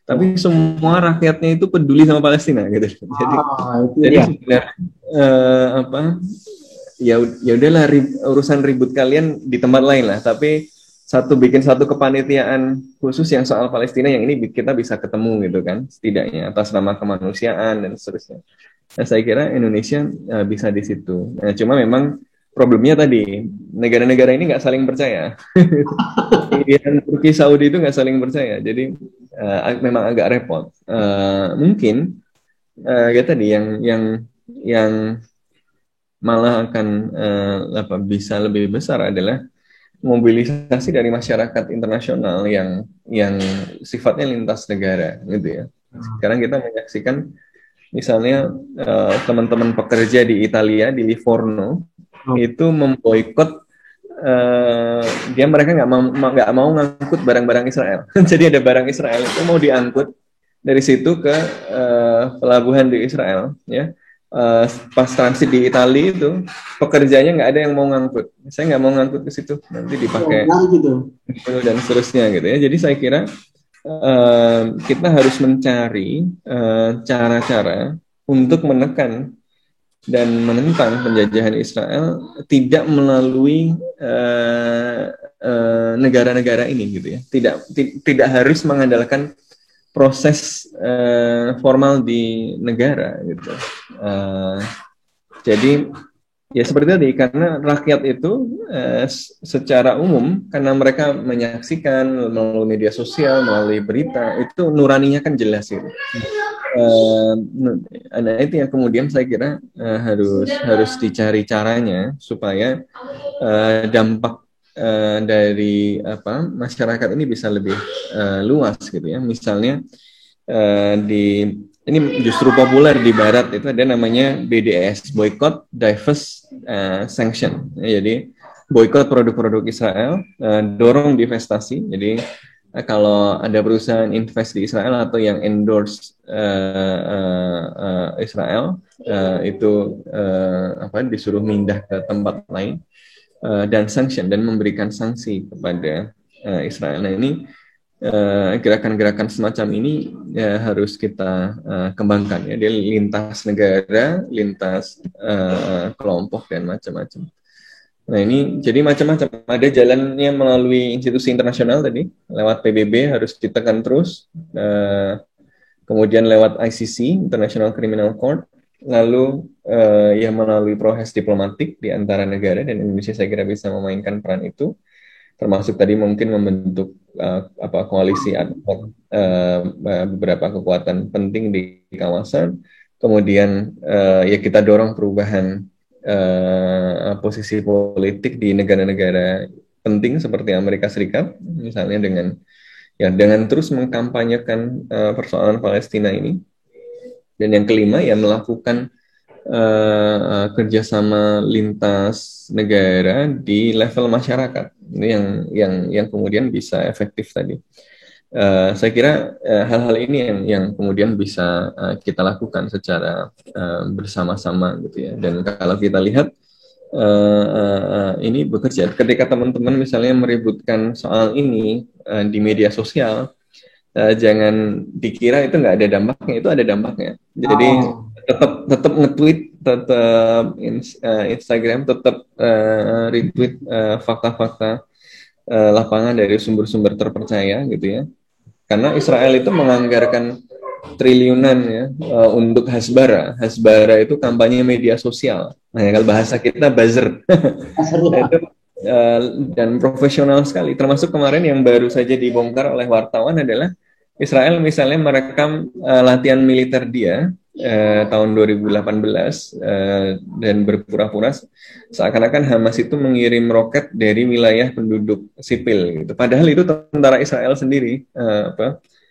tapi semua rakyatnya itu peduli sama Palestina gitu. Jadi sebenarnya ya udahlah urusan ribut kalian di tempat lain lah, tapi bikin satu kepanitiaan khusus yang soal Palestina yang ini kita bisa ketemu gitu kan, setidaknya atas nama kemanusiaan dan seterusnya. Nah, saya kira Indonesia bisa di situ. Nah, cuma memang problemnya tadi negara-negara ini nggak saling percaya. Iran, Turki, Saudi itu nggak saling percaya, jadi memang agak repot. Mungkin tadi yang malah akan bisa lebih besar adalah mobilisasi dari masyarakat internasional yang sifatnya lintas negara gitu ya. Sekarang kita menyaksikan misalnya teman-teman pekerja di Italia di Livorno itu memboikot, mereka nggak mau ngangkut barang-barang Israel. Jadi ada barang Israel itu mau diangkut dari situ ke pelabuhan di Israel, ya. Pas transit di Italia itu pekerjanya nggak ada yang mau ngangkut. Saya nggak mau ngangkut ke situ, nanti dipakai gitu. dan seterusnya gitu ya. Jadi saya kira kita harus mencari cara-cara untuk menekan dan menentang penjajahan Israel tidak melalui negara-negara ini gitu ya. Tidak harus mengandalkan proses formal di negara gitu. Jadi ya seperti tadi, karena rakyat itu secara umum, karena mereka menyaksikan melalui media sosial, melalui berita, itu nuraninya kan jelas gitu. Nah itu yang kemudian saya kira harus dicari caranya supaya dampak dari masyarakat ini bisa lebih luas gitu ya. Misalnya ini justru populer di Barat, itu ada namanya BDS, Boycott, Divest, Sanction. Jadi boykot produk-produk Israel, dorong divestasi. Jadi kalau ada perusahaan invest di Israel atau yang endorse Israel, itu disuruh pindah ke tempat lain, dan sanction, dan memberikan sanksi kepada Israel. Nah ini gerakan-gerakan semacam ini ya harus kita kembangkan ya, dia lintas negara, lintas kelompok dan macam-macam. Nah ini jadi macam-macam, ada jalannya melalui institusi internasional tadi, lewat PBB harus ditekan terus, kemudian lewat ICC, International Criminal Court, lalu ya melalui proses diplomatik di antara negara, dan Indonesia saya kira bisa memainkan peran itu, termasuk tadi mungkin membentuk koalisi beberapa kekuatan penting di kawasan, kemudian ya kita dorong perubahan posisi politik di negara-negara penting seperti Amerika Serikat, misalnya dengan terus mengkampanyekan persoalan Palestina ini. Dan yang kelima ya melakukan kerjasama lintas negara di level masyarakat. Ini yang kemudian bisa efektif tadi. Saya kira hal-hal ini yang kemudian bisa kita lakukan secara bersama-sama gitu ya. Dan kalau kita lihat ini bekerja, ketika teman-teman misalnya meributkan soal ini di media sosial, jangan dikira itu nggak ada dampaknya, itu ada dampaknya. Jadi tetap nge-tweet, tetap Instagram, tetap retweet fakta-fakta lapangan dari sumber-sumber terpercaya gitu ya. Karena Israel itu menganggarkan triliunan ya untuk Hasbara. Hasbara itu kampanye media sosial. Nah, kalau bahasa kita buzzer. Itu dan profesional sekali. Termasuk kemarin yang baru saja dibongkar oleh wartawan adalah Israel misalnya merekam latihan militer dia tahun 2018 dan berpura-pura seakan-akan Hamas itu mengirim roket dari wilayah penduduk sipil gitu. Padahal itu tentara Israel sendiri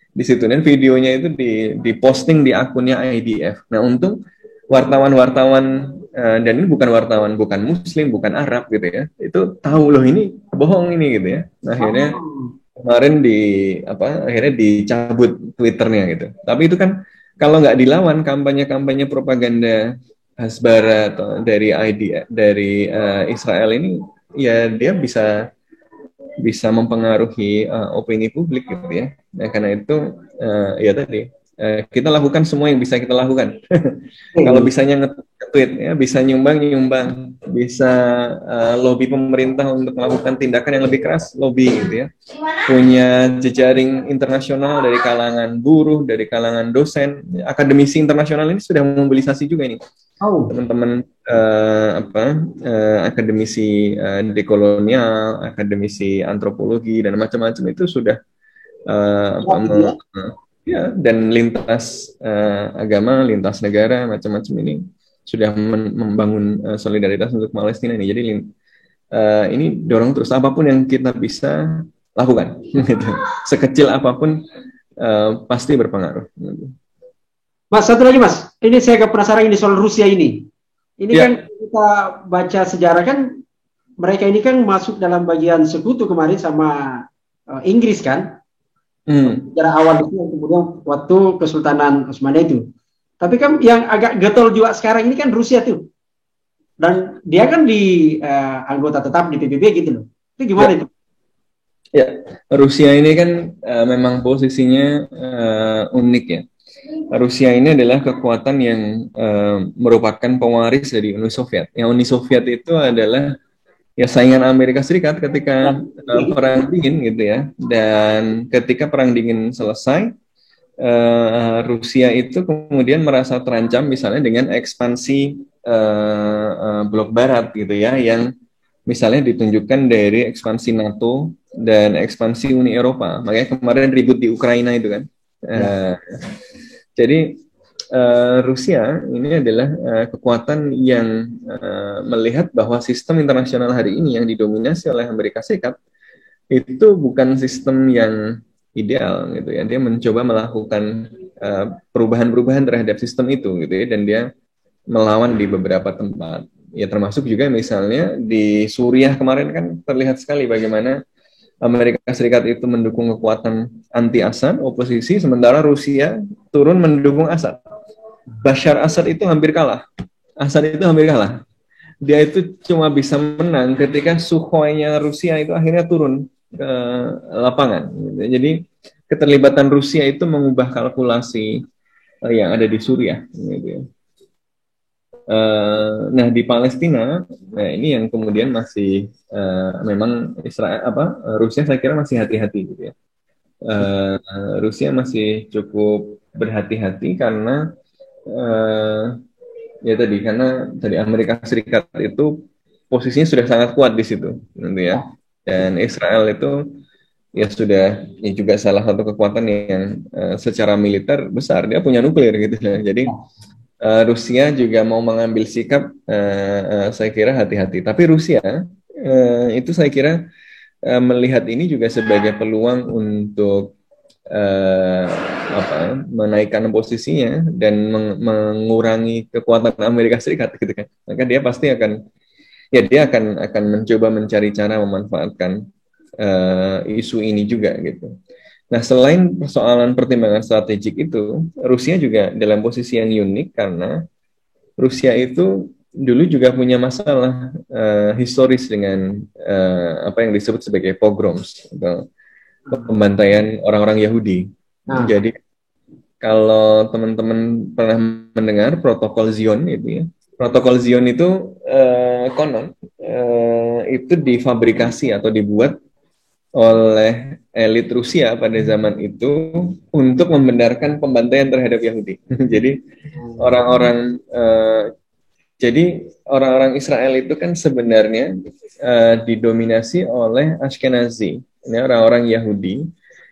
di situ, dan videonya itu diposting di akunnya IDF. Nah, untung wartawan-wartawan dan ini bukan wartawan, bukan Muslim, bukan Arab gitu ya, itu tahu loh ini bohong ini gitu ya. Nah, akhirnya kemarin akhirnya dicabut Twitternya gitu. Tapi itu kan kalau nggak dilawan kampanye-kampanye propaganda Hasbara atau dari Israel ini, ya dia bisa mempengaruhi opini publik gitu ya. Nah, karena itu ya tadi kita lakukan semua yang bisa kita lakukan. Kalau bisanya nge-tweet ya, bisa nyumbang, bisa lobby pemerintah untuk melakukan tindakan yang lebih keras, lobby gitu ya. Punya jejaring internasional dari kalangan buruh, dari kalangan dosen, akademisi internasional ini sudah memobilisasi juga ini. Teman-teman akademisi dekolonial, akademisi antropologi dan macam-macam itu sudah ya, dan lintas agama, lintas negara, macam-macam ini sudah membangun solidaritas untuk Palestina ini. Jadi ini dorong terus, apapun yang kita bisa lakukan, gitu. Sekecil apapun pasti berpengaruh. Mas, satu lagi Mas, ini saya agak penasaran ini soal Rusia ini. Ini kan Ya. kita baca sejarah kan, mereka ini kan masuk dalam bagian sekutu kemarin sama Inggris kan, Hmm. sejarah awal itu yang kemudian waktu Kesultanan Utsmania itu. Tapi kan yang agak getol juga sekarang ini kan Rusia tuh, dan dia kan di anggota tetap di PBB gitu loh. Itu gimana Ya. itu? Ya, Rusia ini kan memang posisinya unik ya. Rusia ini adalah kekuatan yang merupakan pewaris dari Uni Soviet. Yang Uni Soviet itu adalah ya saingan Amerika Serikat Ya, ketika Perang Dingin gitu ya. Dan ketika Perang Dingin selesai, Rusia itu kemudian merasa terancam misalnya dengan ekspansi blok Barat gitu ya, yang misalnya ditunjukkan dari ekspansi NATO dan ekspansi Uni Eropa. Makanya kemarin ribut di Ukraina itu kan. ya, Uh, jadi Rusia ini adalah kekuatan yang melihat bahwa sistem internasional hari ini yang didominasi oleh Amerika Serikat itu bukan sistem yang ideal gitu ya. Dia mencoba melakukan perubahan-perubahan terhadap sistem itu gitu ya, dan dia melawan di beberapa tempat. Ya termasuk juga misalnya di Suriah kemarin kan terlihat sekali bagaimana Amerika Serikat itu mendukung kekuatan anti Assad, oposisi, sementara Rusia turun mendukung Assad. Bashar Assad itu hampir kalah. Assad itu hampir kalah. Dia itu cuma bisa menang ketika Sukhoi-nya Rusia itu akhirnya turun ke lapangan. Jadi keterlibatan Rusia itu mengubah kalkulasi yang ada di Suriah. Gitu. Nah di Palestina, nah ini yang kemudian masih memang Israel Rusia saya kira masih hati-hati gitu ya. Rusia masih cukup berhati-hati karena ya tadi Amerika Serikat itu posisinya sudah sangat kuat di situ, gitu ya. Dan Israel itu ya sudah ya juga salah satu kekuatan yang secara militer besar, dia punya nuklir gitu ya. Jadi Rusia juga mau mengambil sikap, saya kira hati-hati. Tapi Rusia itu saya kira melihat ini juga sebagai peluang untuk eh, menaikkan posisinya dan mengurangi kekuatan Amerika Serikat gitu kan. Maka dia pasti akan mencoba mencari cara memanfaatkan isu ini juga gitu. Nah, selain persoalan pertimbangan strategik itu, Rusia juga dalam posisi yang unik karena Rusia itu dulu juga punya masalah historis dengan apa yang disebut sebagai pogroms atau pembantaian orang-orang Yahudi. nah, Jadi kalau teman-teman pernah mendengar protokol Zion itu ya, protokol Zion itu konon itu difabrikasi atau dibuat oleh elit Rusia pada zaman itu untuk membenarkan pembantaian terhadap Yahudi. Jadi orang-orang orang-orang Israel itu kan sebenarnya didominasi oleh Ashkenazi, ini orang-orang Yahudi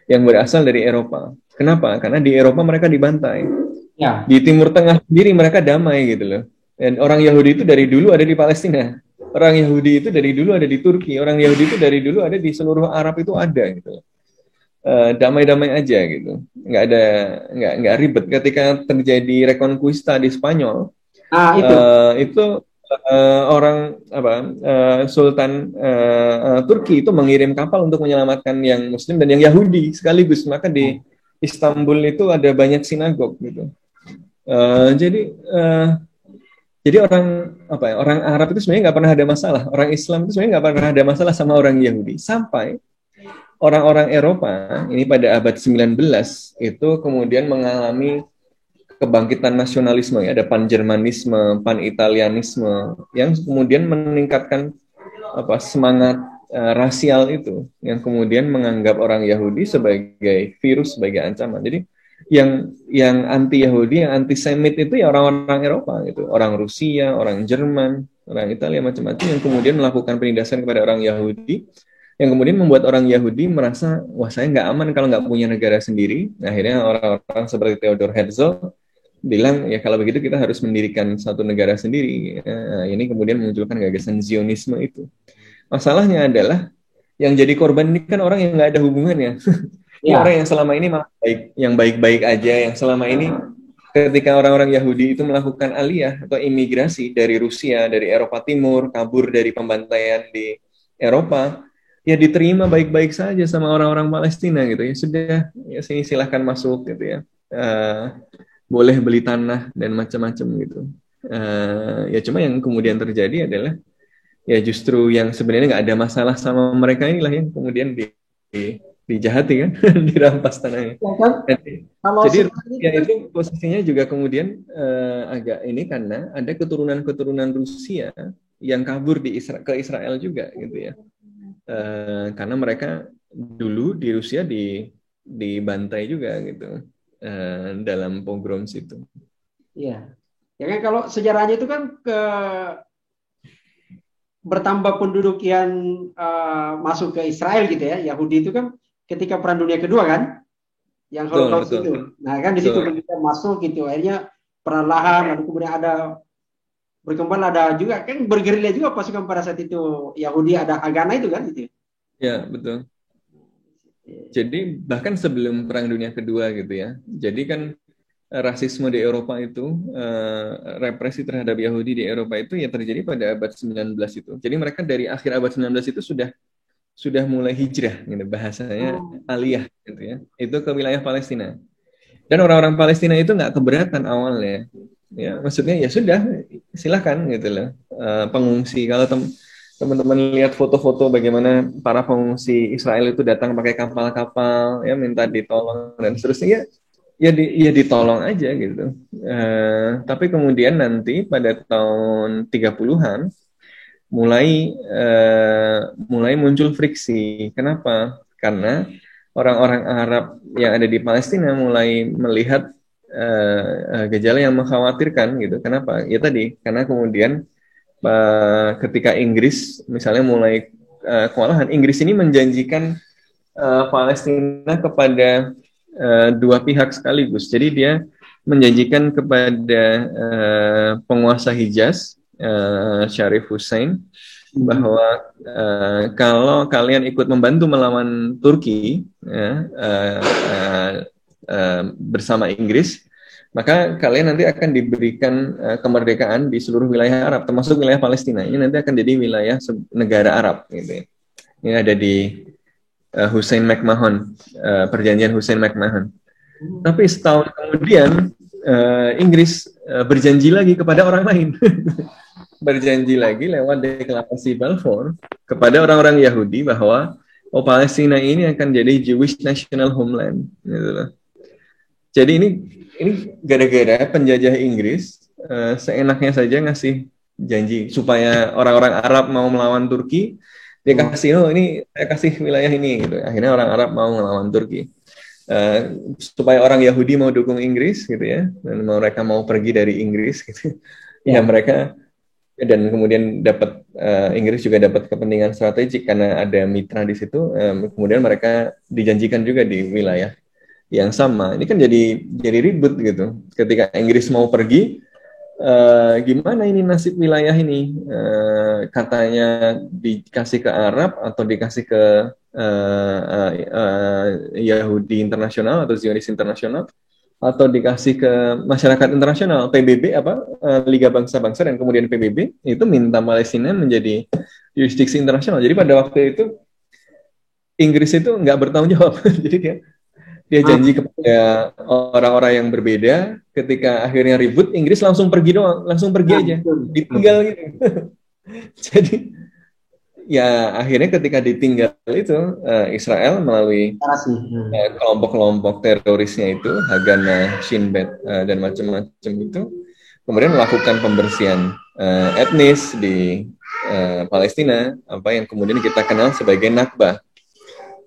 yang berasal dari Eropa. Kenapa? Karena di Eropa mereka dibantai. ya, Di Timur Tengah sendiri mereka damai gitu loh. Dan orang Yahudi itu dari dulu ada di Palestina. Orang Yahudi itu dari dulu ada di Turki. Orang Yahudi itu dari dulu ada di seluruh Arab itu ada gitu. Damai-damai aja gitu. Nggak ribet. Ketika terjadi Reconquista di Spanyol, itu, itu orang Sultan Turki itu mengirim kapal untuk menyelamatkan yang Muslim dan yang Yahudi sekaligus. Maka di Istanbul itu ada banyak sinagog gitu. Uh, jadi uh, jadi orang Arab itu sebenarnya nggak pernah ada masalah. Orang Islam itu sebenarnya nggak pernah ada masalah sama orang Yahudi. Sampai orang-orang Eropa ini pada abad 19 itu kemudian mengalami kebangkitan nasionalisme ya, ada pan-Jermanisme, pan-Italianisme yang kemudian meningkatkan semangat rasial itu, yang kemudian menganggap orang Yahudi sebagai virus, sebagai ancaman. Jadi yang anti Yahudi, yang antisemit itu ya orang-orang Eropa gitu, orang Rusia, orang Jerman, orang Italia macam-macam yang kemudian melakukan penindasan kepada orang Yahudi, yang kemudian membuat orang Yahudi merasa wah saya nggak aman kalau nggak punya negara sendiri. Nah, akhirnya orang-orang seperti Theodor Herzl bilang ya kalau begitu kita harus mendirikan satu negara sendiri. Nah, ini kemudian memunculkan gagasan Zionisme itu. Masalahnya adalah yang jadi korban ini kan orang yang nggak ada hubungannya. Ini orang ya, yang selama ini malah baik, yang baik-baik aja, yang selama ini ketika orang-orang Yahudi itu melakukan aliyah atau imigrasi dari Rusia, dari Eropa Timur, kabur dari pembantaian di Eropa, ya diterima baik-baik saja sama orang-orang Palestina gitu ya. Sudah, ya sini silahkan masuk gitu ya. Boleh beli tanah dan macam-macam gitu. Ya cuma yang kemudian terjadi adalah ya justru yang sebenarnya nggak ada masalah sama mereka inilah yang kemudian dijahati kan, dirampas tanahnya. Ya kan? Kalau Jadi seperti itu ya kan, itu posisinya juga kemudian agak ini karena ada keturunan-keturunan Rusia yang kabur ke Israel juga gitu ya. Karena mereka dulu di Rusia dibantai juga gitu dalam pogroms itu. ya. Ya kan kalau sejarahnya itu kan bertambah penduduk yang masuk ke Israel gitu ya, Yahudi itu kan ketika Perang Dunia Kedua kan, yang Betul, Holocaust betul, itu. Nah kan di situ betul. kita masuk gitu, akhirnya perlahan, lalu kemudian ada berkembang, ada juga kan bergerilya juga pasukan pada saat itu Yahudi, ada Haganah itu kan gitu. Ya, betul. Jadi bahkan sebelum Perang Dunia Kedua gitu ya. Jadi kan rasisme di Eropa itu, represi terhadap Yahudi di Eropa itu ya terjadi pada abad 19 itu. Jadi mereka dari akhir abad 19 itu sudah mulai hijrah gitu bahasanya, Oh, aliyah gitu ya. Itu ke wilayah Palestina. Dan orang-orang Palestina itu nggak keberatan awalnya. Ya, maksudnya ya sudah silahkan gitu loh. Pengungsi kalau teman-teman lihat foto-foto bagaimana para pengungsi Israel itu datang pakai kapal-kapal ya minta ditolong dan seterusnya ya ya ditolong aja gitu. Tapi kemudian nanti pada tahun 30-an mulai muncul friksi. Kenapa? Karena orang-orang Arab yang ada di Palestina mulai melihat gejala yang mengkhawatirkan gitu. Kenapa? Ya tadi karena kemudian ketika Inggris misalnya mulai kewalahan, Inggris ini menjanjikan Palestina kepada dua pihak sekaligus. Jadi dia menjanjikan kepada penguasa Hijaz, Syarif Hussein, bahwa kalau kalian ikut membantu melawan Turki bersama Inggris, maka kalian nanti akan diberikan kemerdekaan di seluruh wilayah Arab, termasuk wilayah Palestina. Ini nanti akan jadi wilayah negara Arab, gitu ya. Ini ada di Hussein McMahon, perjanjian Hussein McMahon. Tapi setahun kemudian Inggris berjanji lagi kepada orang lain. Berjanji lagi lewat deklarasi Balfour kepada orang-orang Yahudi bahwa Palestina ini akan jadi Jewish National Homeland, gitu loh. Jadi ini gara-gara penjajah Inggris seenaknya saja ngasih janji supaya orang-orang Arab mau melawan Turki, dia kasih ini saya kasih wilayah ini gitu. Akhirnya orang Arab mau melawan Turki. Supaya orang Yahudi mau dukung Inggris gitu ya, dan mereka mau pergi dari Inggris gitu. Ya mereka dan kemudian dapat Inggris juga dapat kepentingan strategik karena ada mitra di situ. Kemudian mereka dijanjikan juga di wilayah yang sama. Ini kan jadi ribut gitu. Ketika Inggris mau pergi, gimana ini nasib wilayah ini? Katanya dikasih ke Arab atau dikasih ke Yahudi internasional atau Zionis internasional, atau dikasih ke masyarakat internasional, PBB Liga Bangsa-Bangsa dan kemudian PBB itu minta Palestina menjadi yurisdiksi internasional. Jadi pada waktu itu Inggris itu nggak bertanggung jawab. Jadi dia janji kepada orang-orang yang berbeda, ketika akhirnya ribut, Inggris langsung pergi aja, ditinggal gitu. Jadi ya akhirnya ketika ditinggal itu Israel melalui kelompok-kelompok terorisnya itu Haganah, Shin Bet dan macam-macam itu kemudian melakukan pembersihan etnis di Palestina, apa yang kemudian kita kenal sebagai Nakba.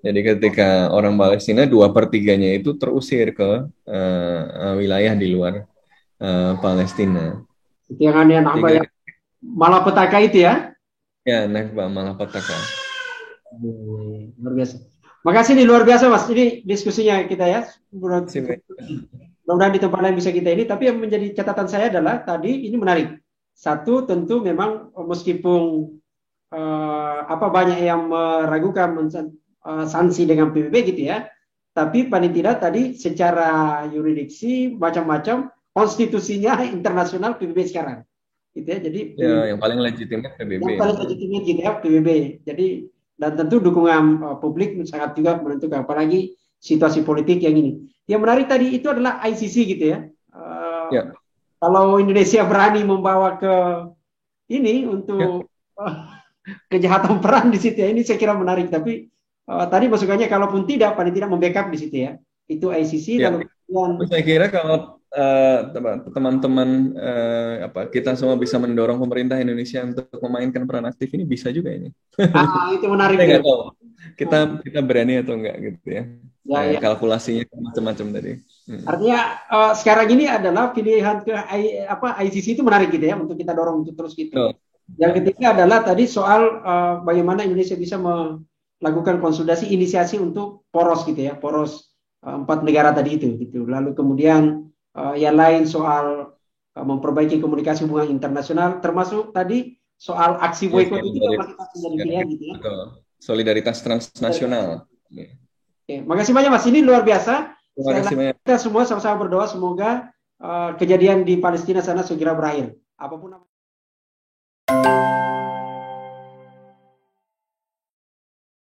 Jadi ketika orang Palestina 2/3-nya itu terusir ke wilayah di luar Palestina. Itu yang aneh Nakba yang malapetaka itu ya? Ya, Nakba malapetaka. Luar biasa. Makasih nih, luar biasa Mas. Ini diskusinya kita ya. Mudah-mudahan di tempat lain bisa kita ini. Tapi yang menjadi catatan saya adalah tadi ini menarik. Satu, tentu memang meskipun banyak yang meragukan sanksi dengan PBB gitu ya. Tapi paling tidak tadi secara yuridiksi macam-macam konstitusinya internasional PBB sekarang. Gitu ya. Jadi Ya, yang paling legitimate PBB. yang paling legitimate gitu ya PBB. Jadi dan tentu dukungan publik sangat juga menentukan, apalagi situasi politik yang ini. Yang menarik tadi itu adalah ICC gitu ya. Ya, Kalau Indonesia berani membawa ke ini ya, untuk kejahatan perang di situ ya, ini saya kira menarik. Tapi tadi masukannya kalaupun tidak, paling tidak membackup di situ ya. Itu ICC ya. lalu kemudian Saya kira kalau teman-teman kita semua bisa mendorong pemerintah Indonesia untuk memainkan peran aktif ini, bisa juga ini. itu menarik Saya ya. nggak tahu kita berani atau enggak gitu ya. Ya, ya. Kalkulasinya macam-macam tadi. Artinya sekarang ini adalah pilihan ke ICC itu menarik gitu ya untuk kita dorong untuk terus gitu. Oh. Yang ketiga adalah tadi soal bagaimana Indonesia bisa melakukan konsultasi inisiasi untuk poros gitu ya, poros 4 negara tadi itu gitu. Lalu kemudian yang lain soal memperbaiki komunikasi hubungan internasional, termasuk tadi soal aksi boikot itu masih menjadi pilihan gitu ya. Solidaritas transnasional. Oke, makasih banyak Mas, ini luar biasa. Terima kasih banyak. Kita semua sama-sama berdoa semoga kejadian di Palestina sana segera berakhir. Apapun namanya.